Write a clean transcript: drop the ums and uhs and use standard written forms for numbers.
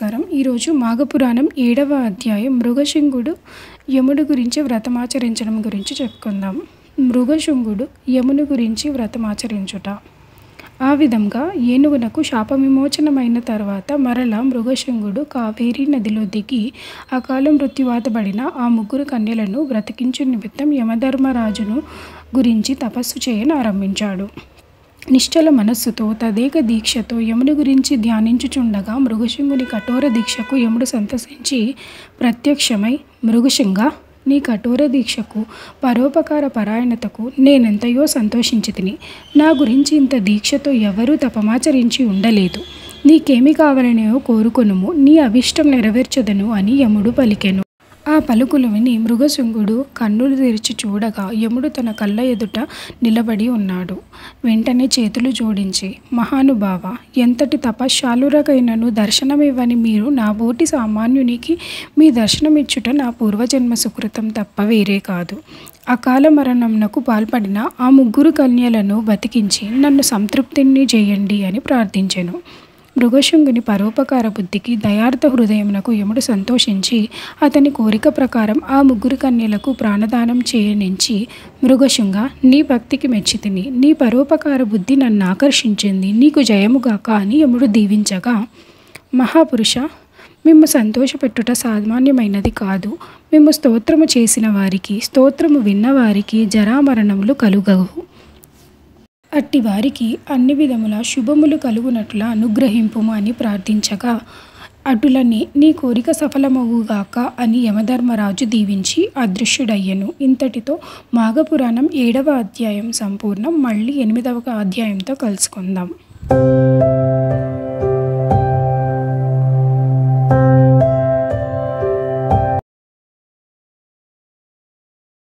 నమస్కారం. ఈరోజు మాఘపురాణం 7వ అధ్యాయం మృగశింగుడు యముడు గురించి వ్రతమాచరించడం గురించి చెప్పుకుందాం. మృగశింగుడు యముని గురించి వ్రతమాచరించుట. ఆ విధంగా ఏనుగునకు శాపవిమోచనమైన తర్వాత మరలా మృగశింగుడు కావేరీ నదిలో దిగి అకాల మృత్యువాతబడిన ఆ ముగ్గురు కన్యలను బ్రతికించు నిమిత్తం యమధర్మరాజును గురించి తపస్సు చేయనారంభించాడు. నిశ్చల మనస్సుతో తదేక దీక్షతో యముని గురించి ధ్యానించుచుండగా మృగశింగుని కఠోర దీక్షకు యముడు సంతసించి ప్రత్యక్షమై, మృగశింగా, నీ కఠోర దీక్షకు పరోపకార పరాయణతకు నేనెంతయో సంతోషించితిని. నా గురించి ఇంత దీక్షతో ఎవరూ తపమాచరించి ఉండలేదు. నీకేమి కావాలనో కోరుకొనుము, నీ అభిష్టం నెరవేర్చదను అని యముడు పలికెను. ఆ పలుకులు విని మృగశింగుడు కన్నులు తెరిచి చూడగా యముడు తన కళ్ళ ఎదుట నిలబడి ఉన్నాడు. వెంటనే చేతులు జోడించి, మహానుభావ, ఎంతటి తపశ్శాలురకైనను దర్శనమివ్వని మీరు నాబోటి సామాన్యునికి మీ దర్శనమిచ్చుట నా పూర్వజన్మ సుకృతం తప్ప వేరే కాదు. అకాల మరణంనకు పాల్పడిన ఆ ముగ్గురు కన్యలను బతికించి నన్ను సంతృప్తిని చేయండి అని ప్రార్థించెను. మృగశింగుని పరోపకార బుద్ధికి దయార్థ హృదయమునకు యముడు సంతోషించి అతని కోరిక ప్రకారం ఆ ముగ్గురు కన్యలకు ప్రాణదానం చేయనించి, మృగశింగ, నీ భక్తికి మెచ్చితిని, నీ పరోపకార బుద్ధి నన్ను ఆకర్షించింది, నీకు జయముగాక అని యముడు దీవించగా, మహాపురుష, మిమ్ము సంతోషపెట్టుట సామాన్యమైనది కాదు. మేము స్తోత్రము చేసిన వారికి, స్తోత్రము విన్నవారికి జరామరణములు కలుగవు. అట్టి వారికి అన్ని విధముల శుభములు కలుగునట్ల అనుగ్రహింపుము అని ప్రార్థించగా, అటులని నీ కోరిక సఫలమగుగాక అని యమధర్మరాజు దీవించి అదృశ్యుడయ్యను. ఇంతటితో మాఘపురాణం 7వ అధ్యాయం సంపూర్ణం. మళ్ళీ 8వ అధ్యాయంతో కలుసుకుందాం.